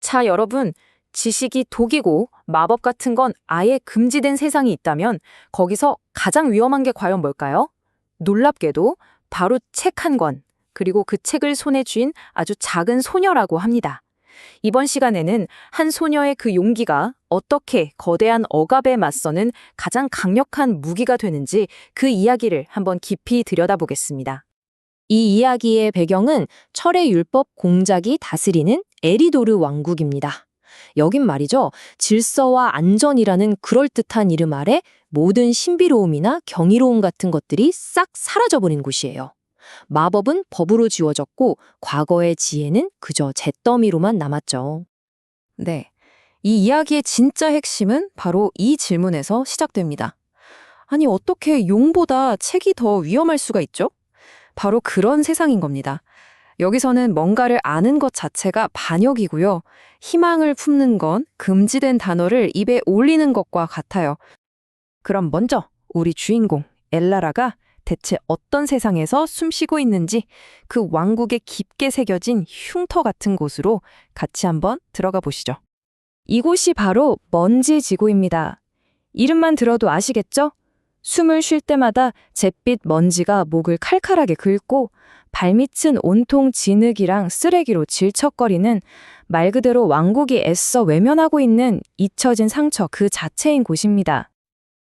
자, 여러분, 지식이 독이고 마법 같은 건 아예 금지된 세상이 있다면 거기서 가장 위험한 게 과연 뭘까요? 놀랍게도 바로 책 한 권, 그리고 그 책을 손에 쥔 아주 작은 소녀라고 합니다. 이번 시간에는 한 소녀의 그 용기가 어떻게 거대한 억압에 맞서는 가장 강력한 무기가 되는지 그 이야기를 한번 깊이 들여다보겠습니다. 이 이야기의 배경은 철의 율법 공작이 다스리는 에리도르 왕국입니다. 여긴 말이죠. 질서와 안전이라는 그럴듯한 이름 아래 모든 신비로움이나 경이로움 같은 것들이 싹 사라져버린 곳이에요. 마법은 법으로 지워졌고 과거의 지혜는 그저 잿더미로만 남았죠. 네, 이 이야기의 진짜 핵심은 바로 이 질문에서 시작됩니다. 아니, 어떻게 용보다 책이 더 위험할 수가 있죠? 바로 그런 세상인 겁니다. 여기서는 뭔가를 아는 것 자체가 반역이고요. 희망을 품는 건 금지된 단어를 입에 올리는 것과 같아요. 그럼 먼저 우리 주인공 엘라라가 대체 어떤 세상에서 숨쉬고 있는지 그 왕국에 깊게 새겨진 흉터 같은 곳으로 같이 한번 들어가 보시죠. 이곳이 바로 먼지 지구입니다. 이름만 들어도 아시겠죠? 숨을 쉴 때마다 잿빛 먼지가 목을 칼칼하게 긁고 발밑은 온통 진흙이랑 쓰레기로 질척거리는 말 그대로 왕국이 애써 외면하고 있는 잊혀진 상처 그 자체인 곳입니다.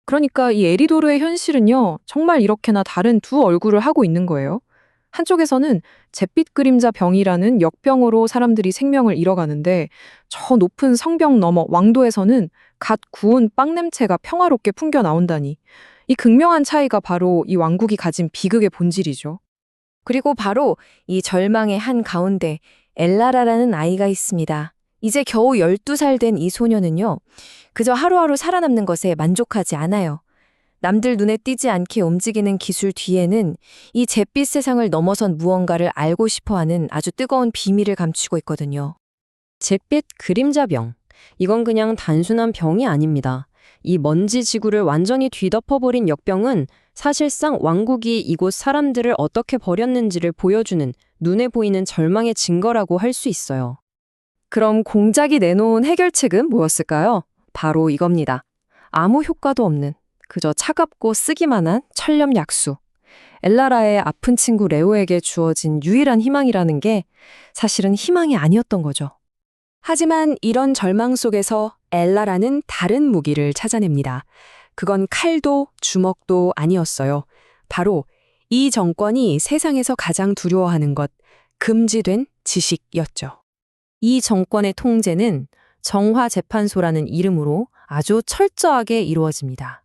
그러니까 이 에리도르의 현실은요, 정말 이렇게나 다른 두 얼굴을 하고 있는 거예요. 한쪽에서는 잿빛 그림자 병이라는 역병으로 사람들이 생명을 잃어가는데 저 높은 성벽 너머 왕도에서는 갓 구운 빵 냄새가 평화롭게 풍겨 나온다니. 이 극명한 차이가 바로 이 왕국이 가진 비극의 본질이죠. 그리고 바로 이 절망의 한가운데 엘라라라는 아이가 있습니다. 이제 겨우 12살 된 이 소녀는요, 그저 하루하루 살아남는 것에 만족하지 않아요. 남들 눈에 띄지 않게 움직이는 기술 뒤에는 이 잿빛 세상을 넘어선 무언가를 알고 싶어하는 아주 뜨거운 비밀을 감추고 있거든요. 잿빛 그림자병. 이건 그냥 단순한 병이 아닙니다. 이 먼지 지구를 완전히 뒤덮어버린 역병은 사실상 왕국이 이곳 사람들을 어떻게 버렸는지를 보여주는 눈에 보이는 절망의 증거라고 할 수 있어요. 그럼 공작이 내놓은 해결책은 뭐였을까요? 바로 이겁니다. 아무 효과도 없는, 그저 차갑고 쓰기만 한 철염 약수. 엘라라의 아픈 친구 레오에게 주어진 유일한 희망이라는 게 사실은 희망이 아니었던 거죠. 하지만 이런 절망 속에서 엘라라는 다른 무기를 찾아냅니다. 그건 칼도 주먹도 아니었어요. 바로 이 정권이 세상에서 가장 두려워하는 것, 금지된 지식이었죠. 이 정권의 통제는 정화재판소라는 이름으로 아주 철저하게 이루어집니다.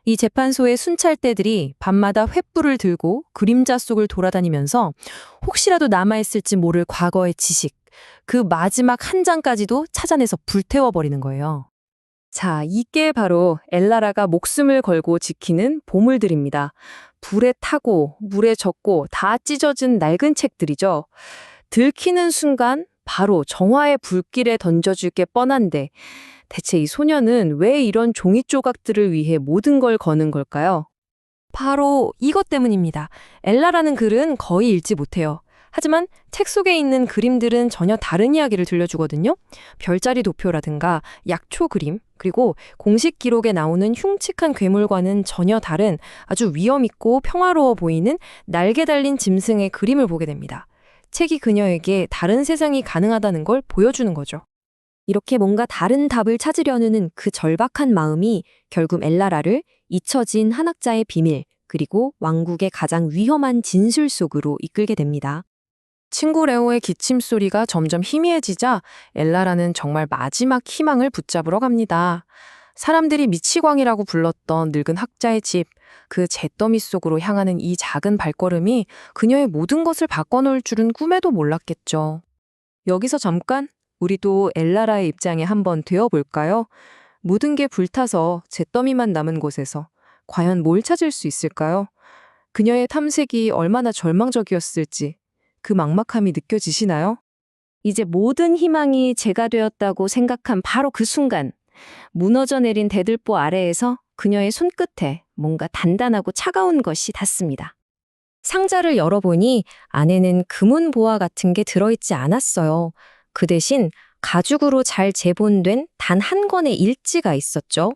이 재판소의 순찰대들이 밤마다 횃불을 들고 그림자 속을 돌아다니면서 혹시라도 남아있을지 모를 과거의 지식, 그 마지막 한 장까지도 찾아내서 불태워버리는 거예요. 자, 이게 바로 엘라라가 목숨을 걸고 지키는 보물들입니다. 불에 타고 물에 젖고 다 찢어진 낡은 책들이죠. 들키는 순간 바로 정화의 불길에 던져줄 게 뻔한데 대체 이 소녀는 왜 이런 종이 조각들을 위해 모든 걸 거는 걸까요? 바로 이것 때문입니다. 엘라라는 글은 거의 읽지 못해요. 하지만 책 속에 있는 그림들은 전혀 다른 이야기를 들려주거든요. 별자리 도표라든가 약초 그림, 그리고 공식 기록에 나오는 흉측한 괴물과는 전혀 다른 아주 위험 있고 평화로워 보이는 날개 달린 짐승의 그림을 보게 됩니다. 책이 그녀에게 다른 세상이 가능하다는 걸 보여주는 거죠. 이렇게 뭔가 다른 답을 찾으려는 그 절박한 마음이 결국 엘라라를 잊혀진 한학자의 비밀, 그리고 왕국의 가장 위험한 진실 속으로 이끌게 됩니다. 친구 레오의 기침 소리가 점점 희미해지자 엘라라는 정말 마지막 희망을 붙잡으러 갑니다. 사람들이 미치광이라고 불렀던 늙은 학자의 집, 그 잿더미 속으로 향하는 이 작은 발걸음이 그녀의 모든 것을 바꿔놓을 줄은 꿈에도 몰랐겠죠. 여기서 잠깐 우리도 엘라라의 입장에 한번 되어볼까요? 모든 게 불타서 잿더미만 남은 곳에서 과연 뭘 찾을 수 있을까요? 그녀의 탐색이 얼마나 절망적이었을지 그 막막함이 느껴지시나요? 이제 모든 희망이 제가 되었다고 생각한 바로 그 순간, 무너져 내린 대들보 아래에서 그녀의 손끝에 뭔가 단단하고 차가운 것이 닿습니다. 상자를 열어보니 안에는 금은 보화 같은 게 들어있지 않았어요. 그 대신 가죽으로 잘 재본된 단 한 권의 일지가 있었죠.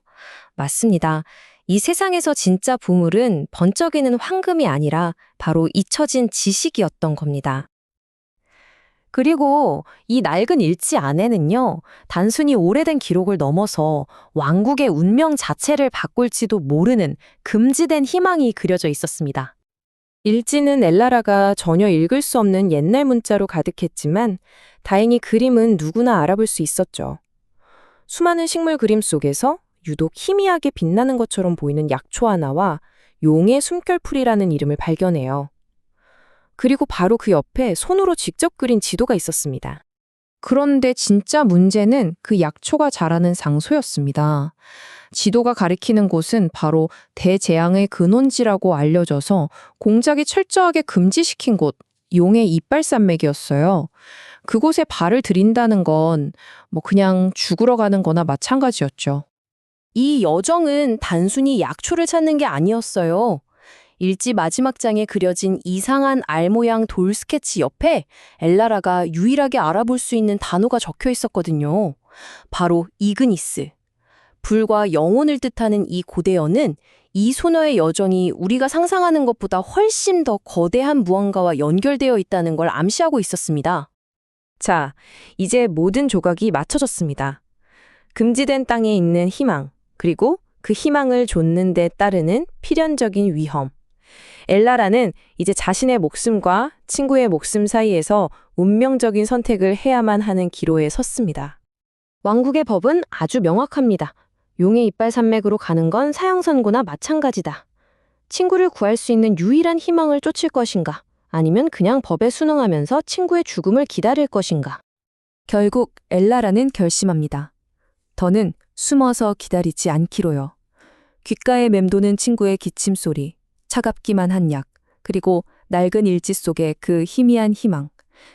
맞습니다. 이 세상에서 진짜 보물은 번쩍이는 황금이 아니라 바로 잊혀진 지식이었던 겁니다. 그리고 이 낡은 일지 안에는요, 단순히 오래된 기록을 넘어서 왕국의 운명 자체를 바꿀지도 모르는 금지된 희망이 그려져 있었습니다. 일지는 엘라라가 전혀 읽을 수 없는 옛날 문자로 가득했지만 다행히 그림은 누구나 알아볼 수 있었죠. 수많은 식물 그림 속에서 유독 희미하게 빛나는 것처럼 보이는 약초 하나와 용의 숨결풀이라는 이름을 발견해요. 그리고 바로 그 옆에 손으로 직접 그린 지도가 있었습니다. 그런데 진짜 문제는 그 약초가 자라는 장소였습니다. 지도가 가리키는 곳은 바로 대재앙의 근원지라고 알려져서 공작이 철저하게 금지시킨 곳, 용의 이빨 산맥이었어요. 그곳에 발을 들인다는 건 그냥 죽으러 가는 거나 마찬가지였죠. 이 여정은 단순히 약초를 찾는 게 아니었어요. 일지 마지막 장에 그려진 이상한 알 모양 돌 스케치 옆에 엘라라가 유일하게 알아볼 수 있는 단어가 적혀 있었거든요. 바로 이그니스. 불과 영혼을 뜻하는 이 고대어는 이 소녀의 여정이 우리가 상상하는 것보다 훨씬 더 거대한 무언가와 연결되어 있다는 걸 암시하고 있었습니다. 자, 이제 모든 조각이 맞춰졌습니다. 금지된 땅에 있는 희망, 그리고 그 희망을 좇는 데 따르는 필연적인 위험. 엘라라는 이제 자신의 목숨과 친구의 목숨 사이에서 운명적인 선택을 해야만 하는 기로에 섰습니다. 왕국의 법은 아주 명확합니다. 용의 이빨 산맥으로 가는 건 사형선고나 마찬가지다. 친구를 구할 수 있는 유일한 희망을 쫓을 것인가? 아니면 그냥 법에 순응하면서 친구의 죽음을 기다릴 것인가? 결국 엘라라는 결심합니다. 더는 숨어서 기다리지 않기로요. 귓가에 맴도는 친구의 기침 소리, 차갑기만 한 약, 그리고 낡은 일지 속의 그 희미한 희망,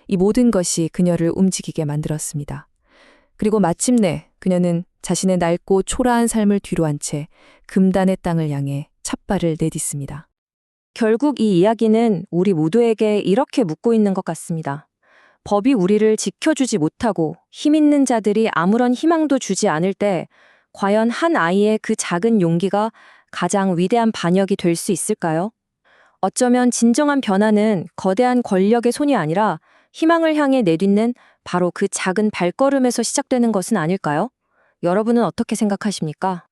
이 모든 것이 그녀를 움직이게 만들었습니다. 그리고 마침내 그녀는 자신의 낡고 초라한 삶을 뒤로 한 채 금단의 땅을 향해 찻발을 내딛습니다. 결국 이 이야기는 우리 모두에게 이렇게 묻고 있는 것 같습니다. 법이 우리를 지켜주지 못하고 힘 있는 자들이 아무런 희망도 주지 않을 때 과연 한 아이의 그 작은 용기가 가장 위대한 반역이 될 수 있을까요? 어쩌면 진정한 변화는 거대한 권력의 손이 아니라 희망을 향해 내딛는 바로 그 작은 발걸음에서 시작되는 것은 아닐까요? 여러분은 어떻게 생각하십니까?